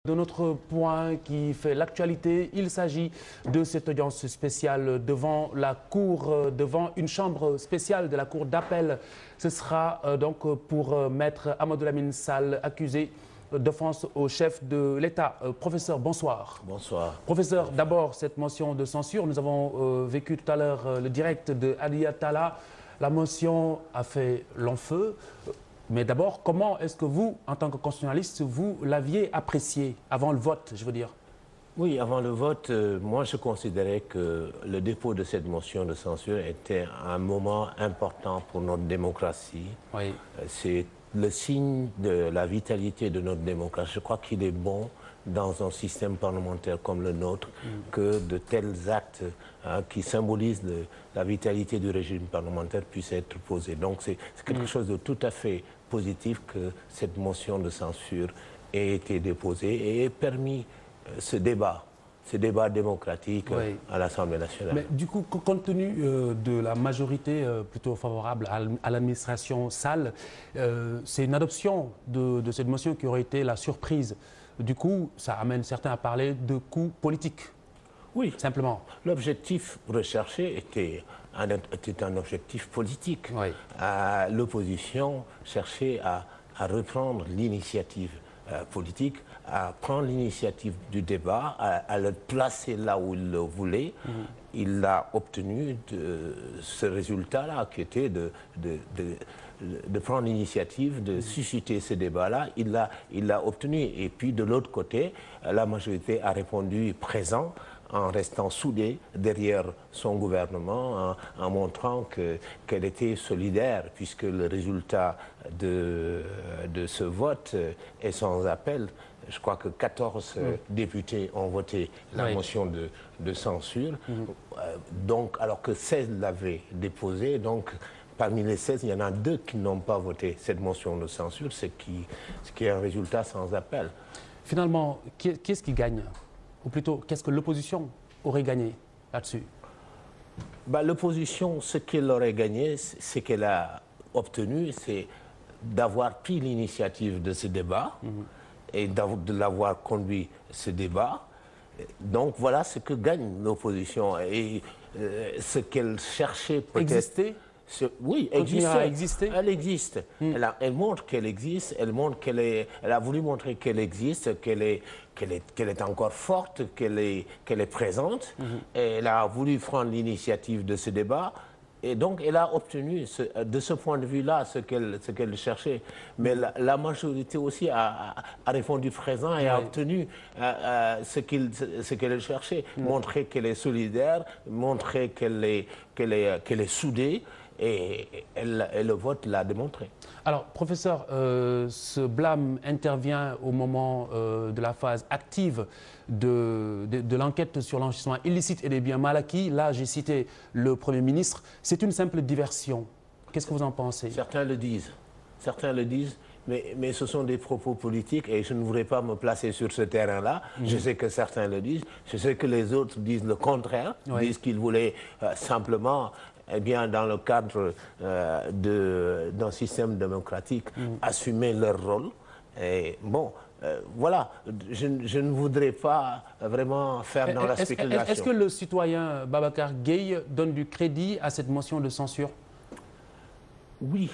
De notre point qui fait l'actualité, il s'agit de cette audience spéciale devant la Cour, devant une chambre spéciale de la Cour d'appel. Ce sera donc pour Maître Amadou Lamine Sall, accusé d'offense au chef de l'État. Professeur, bonsoir. Bonsoir. Professeur, d'abord cette motion de censure. Nous avons vécu tout à l'heure le direct de Ali Attala. La motion a fait long feu. Mais d'abord, comment est-ce que vous, en tant que constitutionnaliste, vous l'aviez apprécié avant le vote, je veux dire? Oui, avant le vote, moi je considérais que le dépôt de cette motion de censure était un moment important pour notre démocratie. Oui. C'est le signe de la vitalité de notre démocratie. Je crois qu'il est bon dans un système parlementaire comme le nôtre que de tels actes qui symbolisent la vitalité du régime parlementaire puissent être posés. Donc c'est quelque chose de tout à fait positif que cette motion de censure ait été déposée et ait permis ce débat démocratique à l'Assemblée nationale. Mais du coup, compte tenu de la majorité plutôt favorable à l'administration Sall, c'est une adoption de cette motion qui aurait été la surprise. Du coup, ça amène certains à parler de coup politique. Oui, simplement. L'objectif recherché était un objectif politique. Oui. L'opposition cherchait à reprendre l'initiative politique, à prendre l'initiative du débat, à le placer là où il le voulait. Il a obtenu ce résultat-là, qui était de prendre l'initiative, de susciter ce débat-là. Il l'a obtenu. Et puis, de l'autre côté, la majorité a répondu présent, en restant soudée derrière son gouvernement, en montrant qu'elle était solidaire, puisque le résultat de ce vote est sans appel. Je crois que 14 députés ont voté la motion de censure, donc, alors que 16 l'avaient déposée. Donc, parmi les 16, il y en a 2 qui n'ont pas voté cette motion de censure, ce qui est un résultat sans appel. Finalement, qu'est-ce qui gagne? Ou plutôt, qu'est-ce que l'opposition aurait gagné là-dessus? L'opposition, ce qu'elle aurait gagné, ce qu'elle a obtenu, c'est d'avoir pris l'initiative de ce débat et de l'avoir conduit ce débat. Donc voilà ce que gagne l'opposition. Et ce qu'elle cherchait peut-être... Exister? Oui, exister. Elle existe. Elle montre qu'elle existe. Elle a voulu montrer qu'elle existe, qu'elle est encore forte, qu'elle est présente. Et elle a voulu prendre l'initiative de ce débat. Et donc, elle a obtenu, de ce point de vue-là, ce qu'elle cherchait. Mais la majorité aussi a répondu présent et a obtenu ce qu'elle cherchait. Montrer qu'elle est solidaire, montrer qu'elle est soudée. Et le vote l'a démontré. Alors, professeur, ce blâme intervient au moment de la phase active de l'enquête sur l'enrichissement illicite et des biens mal acquis. Là, j'ai cité le Premier ministre. C'est une simple diversion. Qu'est-ce que vous en pensez? Certains le disent. Certains le disent. Mais ce sont des propos politiques et je ne voudrais pas me placer sur ce terrain-là. Je sais que certains le disent. Je sais que les autres disent le contraire. Disent qu'ils voulaient simplement... Eh bien, dans le cadre d'un système démocratique, assumer leur rôle. Et bon, voilà, je ne voudrais pas vraiment faire dans la spéculation. Est-ce que le citoyen Babacar Gueye donne du crédit à cette motion de censure? Oui.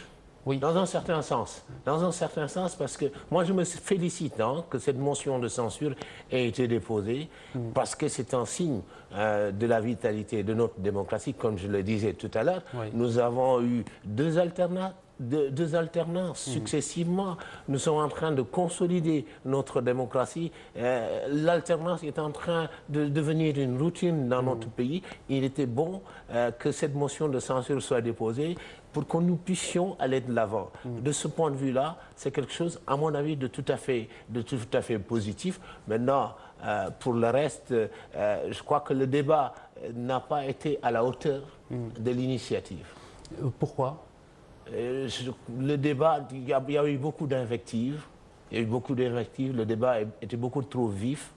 Oui. Dans un certain sens. Dans un certain sens, parce que moi, je me félicite que cette motion de censure ait été déposée, parce que c'est un signe de la vitalité de notre démocratie. Comme je le disais tout à l'heure, nous avons eu deux alternances successivement. Nous sommes en train de consolider notre démocratie. L'alternance est en train de devenir une routine dans notre pays. Il était bon que cette motion de censure soit déposée pour que nous puissions aller de l'avant. De ce point de vue-là, c'est quelque chose, à mon avis, de tout à fait positif. Maintenant, pour le reste, je crois que le débat n'a pas été à la hauteur de l'initiative. Pourquoi? Le débat, il y a eu beaucoup d'invectives. Il y a eu beaucoup d'invectives. Le débat était beaucoup trop vif.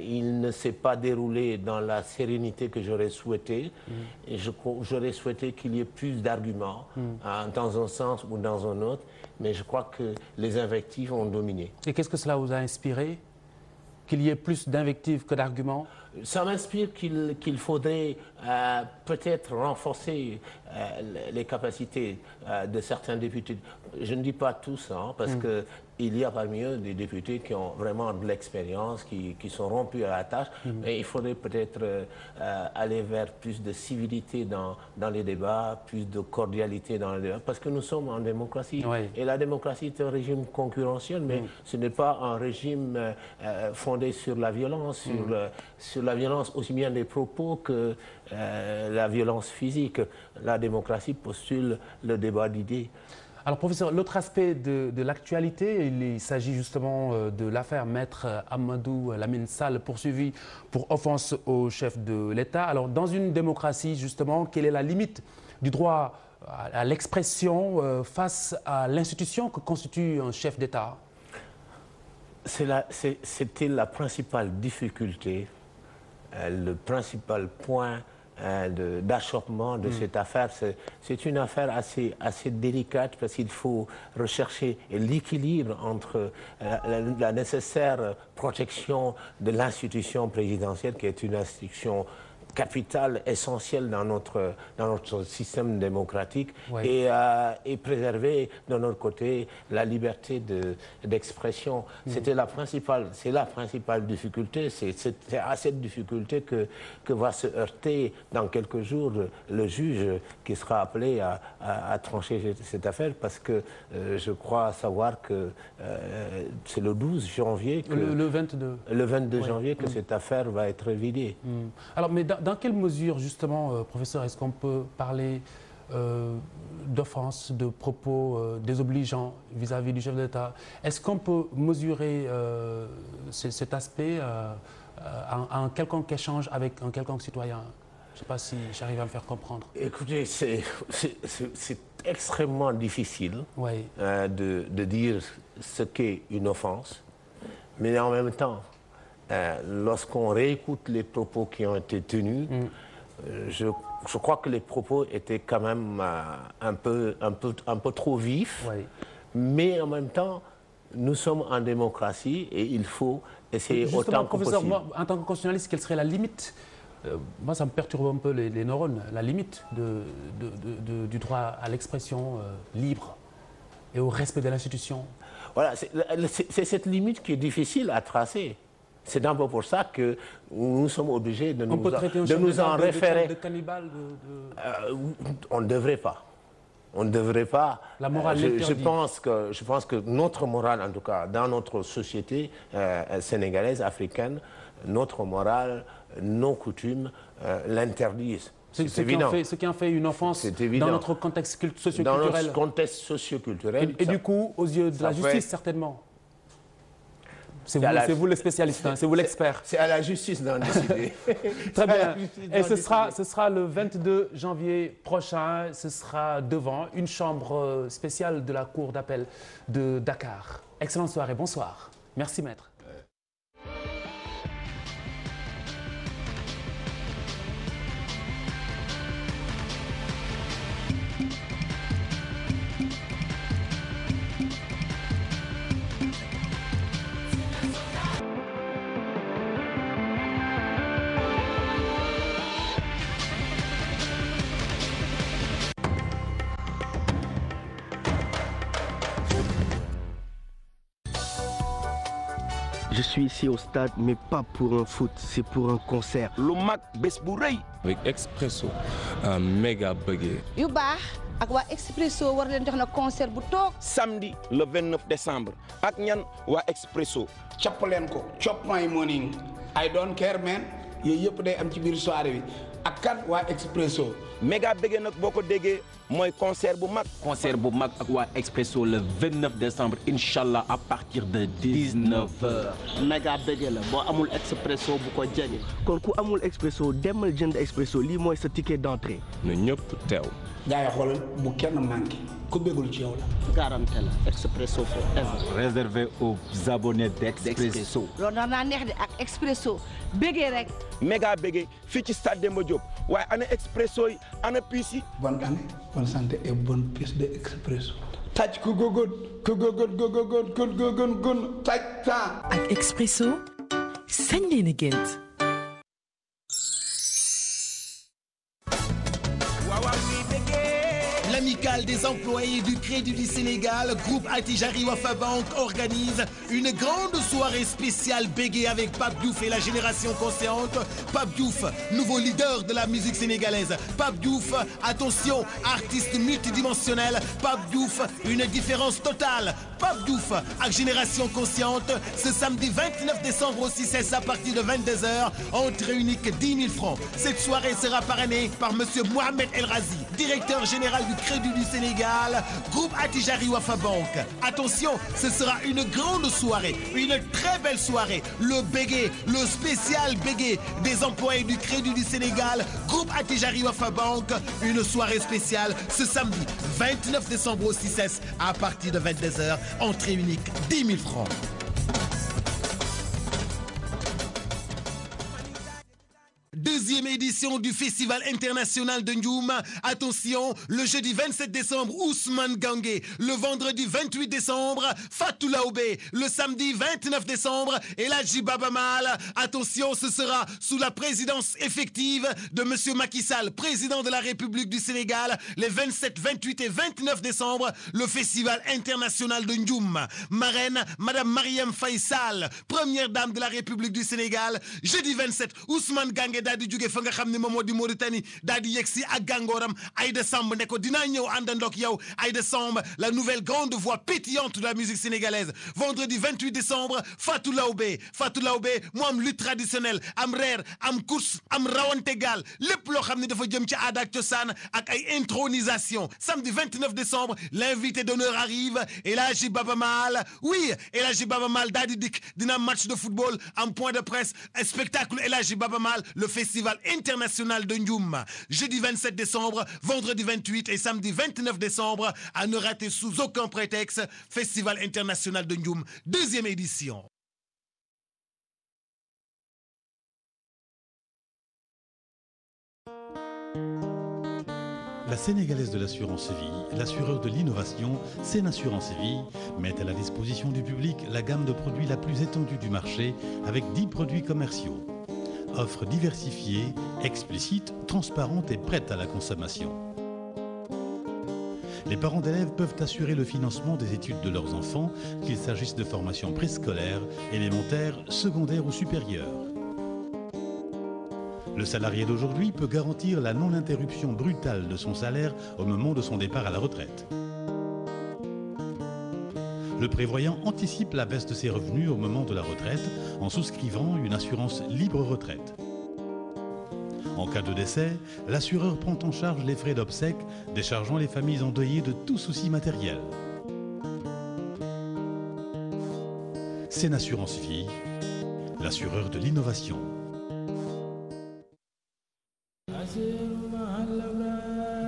Il ne s'est pas déroulé dans la sérénité que j'aurais souhaité. Et j'aurais souhaité qu'il y ait plus d'arguments dans un sens ou dans un autre. Mais je crois que les invectives ont dominé. Et qu'est-ce que cela vous a inspiré? qu'il y ait plus d'invectives que d'arguments? Ça m'inspire qu'il faudrait peut-être renforcer les capacités de certains députés. Je ne dis pas tous, hein, parce qu'il y a parmi eux des députés qui ont vraiment de l'expérience, qui sont rompus à la tâche, mais il faudrait peut-être aller vers plus de civilité dans les débats, plus de cordialité dans les débats, parce que nous sommes en démocratie. Oui. Et la démocratie est un régime concurrentiel, mais ce n'est pas un régime fondé sur la violence, sur la violence aussi bien des propos que la violence physique. La démocratie postule le débat d'idées. Alors, professeur, l'autre aspect de l'actualité, il s'agit justement de l'affaire Maître Amadou Lamine Sall, poursuivi pour offense au chef de l'État. Alors, dans une démocratie, justement, quelle est la limite du droit à l'expression face à l'institution que constitue un chef d'État? C'était la principale difficulté, le principal point d'achoppement de cette affaire. C'est une affaire assez délicate parce qu'il faut rechercher l'équilibre entre la nécessaire protection de l'institution présidentielle, qui est une institution capitale, essentielle dans notre système démocratique, oui, et préserver de notre côté la liberté d'expression. C'est la principale difficulté. C'est à cette difficulté que va se heurter dans quelques jours le juge qui sera appelé à trancher cette affaire, parce que je crois savoir que c'est le 12 janvier, le 22 janvier que cette affaire va être vidée. Alors, mais dans quelle mesure, justement, professeur, est-ce qu'on peut parler d'offense, de propos désobligeants vis-à-vis du chef de l'État? Est-ce qu'on peut mesurer cet aspect à un quelconque échange avec un quelconque citoyen? Je ne sais pas si j'arrive à me faire comprendre. Écoutez, c'est extrêmement difficile, oui, de dire ce qu'est une offense, mais en même temps, lorsqu'on réécoute les propos qui ont été tenus, je crois que les propos étaient quand même un peu trop vifs, oui, mais en même temps, nous sommes en démocratie et il faut essayer autant que possible. Moi, en tant que constitutionnaliste, quelle serait la limite? Moi, ça me perturbe un peu les neurones, la limite du droit à l'expression libre et au respect de l'institution. Voilà, c'est cette limite qui est difficile à tracer. C'est d'abord pour ça que nous sommes obligés de nous en référer. De cannibale, on ne devrait pas. On ne devrait pas. La morale je pense que notre morale, en tout cas dans notre société sénégalaise, africaine, notre morale, nos coutumes l'interdisent. C'est évident. Ce qui en fait une offense dans notre contexte socio-culturel. Dans notre contexte socio-culturel. Et du coup, aux yeux de la justice, certainement. C'est vous le spécialiste, hein, c'est vous l'expert. C'est à la justice d'en décider. Très bien. Et ce sera le 22 janvier prochain. Ce sera devant une chambre spéciale de la Cour d'appel de Dakar. Excellente soirée, bonsoir. Merci, maître. Je suis ici au stade, mais pas pour un foot, c'est pour un concert. Le mag bés bu rëy. Avec Expresso, un méga bëggee. yu baax ak waa Expresso war leen jox na concert bu toog. Samedi le 29 décembre ak ñan waa Expresso. capp leen ko chop my morning I don't care man yooyu yëpp day am ci biir soirée bi ak kan waa Expresso. méga bëggee nag boo ko déggee mooy concert bu mag. concert bu mag ak waa Expresso le 29 décembre inchallah à partir de 19h. méga bëggee la boo amul Expresso bu ko jege. kon ku amul Expresso demal jënd Expresso lii mooy sa ticket d'entrée. na ñëpp teew. gars yi xoolal bu kenn manqué ku bëggul ci yow la. garantie la Expresso forever. réservé aux abonnés d'Expresso. loolu naa neex de ak Expresso bëggee rek. méga bëggee fii ci stade Demba Diop waaye ana Expresso yi ana piis yi. bonne année bonne santé et bonne pièce de Expresso. taj ku gogoon taj ta. Ak Expresso, sañ leen a gént. L'amicale des employés du Crédit du Sénégal, groupe Attijari Wafa Bank organise une grande soirée spéciale béguée avec Pape Diouf et la génération consciente. Pape Diouf, nouveau leader de la musique sénégalaise. Pape Diouf, attention, artiste multidimensionnel. Pape Diouf, une différence totale. Pape Diouf avec Génération Consciente, ce samedi 29 décembre au 6S à partir de 22h, entrée unique 10 000 francs. Cette soirée sera parrainée par monsieur Mohamed El Razi, directeur général du Crédit du Sénégal, groupe Attijari Wafa Bank. Attention, ce sera une grande soirée, une très belle soirée. Le bégué, le spécial bégué des employés du Crédit du Sénégal, groupe Attijari Wafa Bank. Une soirée spéciale ce samedi 29 décembre au 6S à partir de 22h. Entrée unique, 10 000 francs. Deuxième édition du Festival international de Ndioum. Attention, le jeudi 27 décembre, Ousmane Gangué. Le vendredi 28 décembre, Fatou Laobé. Le samedi 29 décembre, Eladji Baba Mal. Attention, ce sera sous la présidence effective de monsieur Macky Sall, président de la République du Sénégal, les 27, 28 et 29 décembre, le Festival international de Ndioum. Marraine, madame Marième Faye Sall, première dame de la République du Sénégal. Jeudi 27, Ousmane Gangué daal di jóge fa nga xam ne moom moo di Mauritanie daal di yegsi ak gàngooram Aïda Samb ne ko dinaa ñëw àndandoog yow. Aïda Samb, la nouvelle grande voix pétillante de la musique sénégalaise. Vendredi 28 décembre, Fatou Laobé. Fatou Laobé mu am lutte traditionnelle, am reer, am course, am rawante gaal, lépp loo xam ne dafa jëm ci aada ak cosaan ak ay intronisation. Samedi 29 décembre, l'invité d'honneur arrive, Eladji Baba Mal. Oui, Eladji Baba Mal daal di dikk, dina am match de football, am point de presse, spectacle Eladji Baba Mal, le Festival international de Ndioum. Jeudi 27 décembre, vendredi 28 et samedi 29 décembre, à ne rater sous aucun prétexte, Festival international de Ndioum, deuxième édition. La Sénégalaise de l'assurance vie, l'assureur de l'innovation, Sénassurance Vie, met à la disposition du public la gamme de produits la plus étendue du marché avec 10 produits commerciaux. Offre diversifiée, explicite, transparente et prête à la consommation. Les parents d'élèves peuvent assurer le financement des études de leurs enfants, qu'il s'agisse de formation préscolaire, élémentaire, secondaire ou supérieure. Le salarié d'aujourd'hui peut garantir la non-interruption brutale de son salaire au moment de son départ à la retraite. Le prévoyant anticipe la baisse de ses revenus au moment de la retraite en souscrivant une assurance libre retraite. En cas de décès, l'assureur prend en charge les frais d'obsèques, déchargeant les familles endeuillées de tout souci matériel. Sénassurance Vie, l'assureur de l'innovation.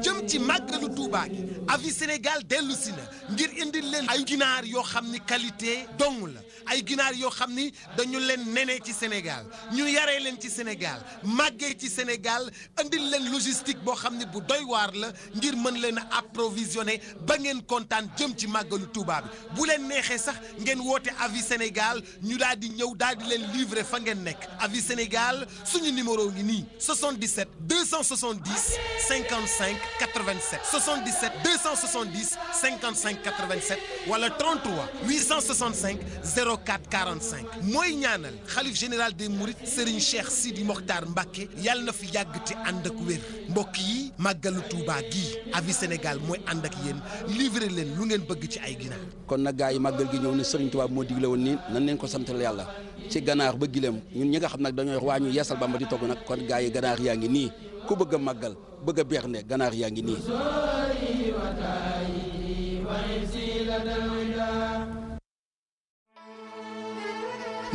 jëm ci màggalu Tuubaa gi Avis Sénégal dellu si na ngir indil leen ay ginaar yoo xam ni qualité dong la ay ginaar yoo xam ni dañu leen nene ci Sénégal ñu yaree leen ci Sénégal màggee ci Sénégal indil leen logistique boo xam ni bu doy waar la ngir mën leen a approvisionner ba ngeen kontaan jëm ci màggalu Tuubaa bi bu leen neexee sax ngeen woote Avis Sénégal ñu daal di ñëw daal di leen livrer fa ngeen nekk Avis Sénégal suñu numéro ngi nii 77 270 55 87 77 270 55 87 wala 33 865 04 45 mooy ñaanal xalif général des Mourides Serigne Cheikh Sidi Mokhtar Mbacké yàlla na fi yàgg te ànd ak wér mbokk yi màggalu Touba gii Avis Sénégal mooy ànd ak yéen livré leen lu ngeen bëgg ci ay ginaar. kon nag gaa yi màggal gi ñëw ne Serigne Touba moo digle woon nii nan leen ko santal yàlla ci ganaar ba gileem ñun ñi nga xam nag dañoo waa ñu yeesal Bamba di togg nag kon gaa yi ganaar yaa ngi nii ku bëgg a màggal bëgg a beex ne ganaar yaa ngi nii.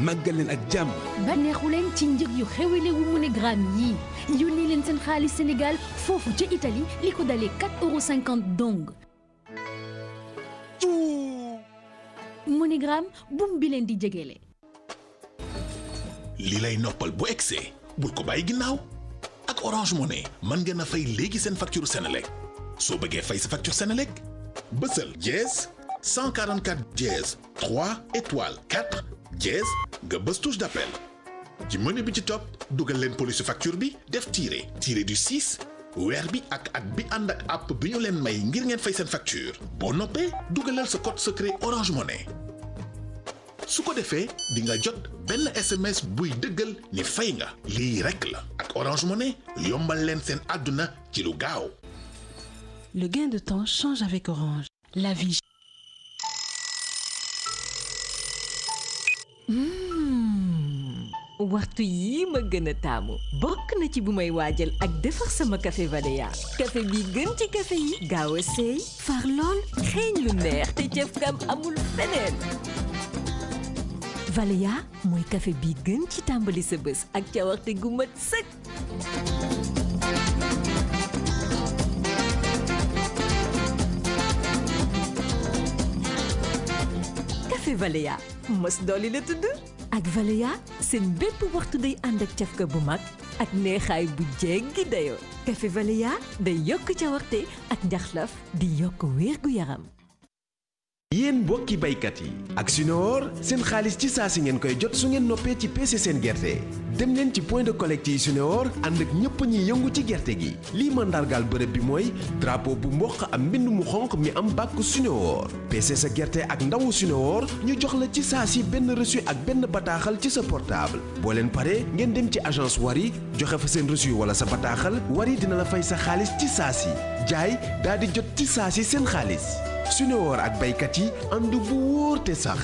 màggal leen ak jàmm. bànneexu leen ci njëg yu xewele wu MoneyGram yi yónnee leen seen xaalis Sénégal foofu ca Italie li ko dalee 4,50 € dong. MoneyGram bum bi leen di jegele. li lay noppal bu egsee bul ko bàyyi ginnaaw ak Orange Money mën ngeen a fay léegi seen facture Sénélec soo bëggee fay sa facture Sénélec bësal dièse 144 dièse 3 étoile 4 dièse nga bës touche d'appel ci menu bi ci topp dugal leen police facture bi def tiré du 6 weer bi ak at bi ànd ak app bi ñu leen may ngir ngeen fay seen facture boo noppee dugalal sa code secret Orange Money su ko defee di nga jot benn SMS buy dëggal ni fay nga lii rekk la ak Orange Money yombal leen seen àdduna ci lu gaaw. Le gain de temps change avec Orange. La vie. waxtu yi ma gën a taamu bokk na ci bu may waajal ak defar sama café Valéa café bi gën ci café yi gaaw a seey far lool xeeñ lu neex te cafkam amul feneen Valéa mooy café bi gën ci tàmbali sa bés ak cawarte gu mat sëkk. café Valéa mos dooli la tudd. ak Valéa seen bépp waxtu day ànd ak cafka bu mag ak neexaay bu jéggi dayoo café Valéa day yokk cawarte ak njaxlaf di yokk wér gu yaram. yéen mbokki baykat yi ak Suneor seen xaalis ci saa si ngeen koy jot su ngeen noppee ci peese seen gerte dem leen ci point de collecte yi Suneor ànd ak ñëpp ñi yëngu ci gerte gi lii mandargaal bërëb bi mooy drapeau bu mboq am mbind mu xonq mi am bàkku Suneor peese sa gerte ak ndawu Suneor ñu jox la ci saa si benn reçu ak benn bataaxal ci sa portable boo leen paree ngeen dem ci agence Wari joxe fa seen reçu wala sa bataaxal Wari dina la fay sa xaalis ci saa si jaay daal di jot ci saa si seen xaalis. Suneor ak baykat yi ànd bu wóor te sax.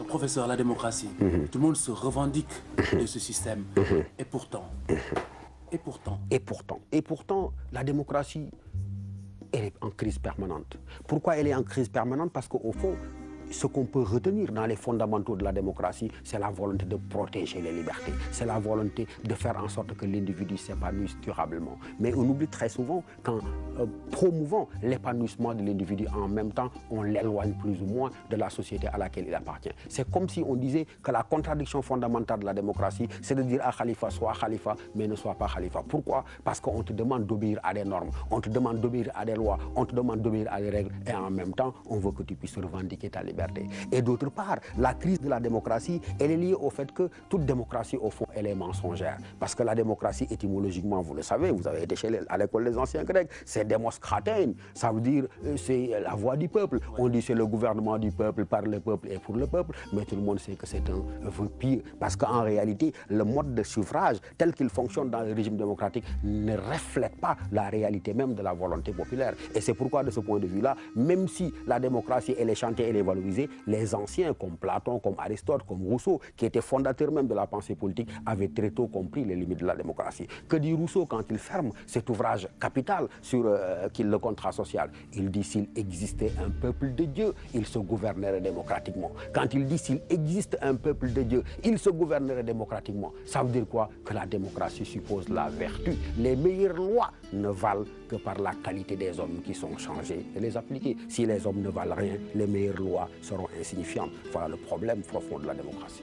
Professeur, la démocratie, tout le monde se revendique de ce système. Et pourtant, la démocratie, elle est en crise permanente. Pourquoi elle est en crise permanente? Parce qu'au fond, ce qu'on peut retenir dans les fondamentaux de la démocratie, c'est la volonté de protéger les libertés. C'est la volonté de faire en sorte que l'individu s'épanouisse durablement. Mais on oublie très souvent qu'en promouvant l'épanouissement de l'individu, en même temps, on l'éloigne plus ou moins de la société à laquelle il appartient. C'est comme si on disait que la contradiction fondamentale de la démocratie, c'est de dire à Khalifa, sois Khalifa, mais ne sois pas Khalifa. Pourquoi? Parce qu'on te demande d'obéir à des normes, on te demande d'obéir à des lois, on te demande d'obéir à des règles, et en même temps, on veut que tu puisses revendiquer ta liberté. Et d'autre part, la crise de la démocratie, elle est liée au fait que toute démocratie, au fond, elle est mensongère. Parce que la démocratie, étymologiquement, vous le savez, vous avez été à l'école des anciens Grecs, c'est démos kratein, ça veut dire c'est la voix du peuple. On dit c'est le gouvernement du peuple, par le peuple et pour le peuple, mais tout le monde sait que c'est un vœu pieux. Parce qu'en réalité, le mode de suffrage, tel qu'il fonctionne dans le régime démocratique, ne reflète pas la réalité même de la volonté populaire. Et c'est pourquoi, de ce point de vue-là, même si la démocratie, elle est chantée, elle est valorisée, les anciens comme Platon, comme Aristote, comme Rousseau, qui étaient fondateurs même de la pensée politique, avaient très tôt compris les limites de la démocratie. Que dit Rousseau quand il ferme cet ouvrage capital sur le contrat social? Il dit s'il existait un peuple de Dieu, il se gouvernerait démocratiquement. Quand il dit s'il existe un peuple de Dieu, il se gouvernerait démocratiquement. Ça veut dire quoi? Que la démocratie suppose la vertu. Les meilleures lois ne valent que par la qualité des hommes qui sont changés et les appliquer. Si les hommes ne valent rien, les meilleures lois seront insignifiantes. Voilà le problème profond de la démocratie.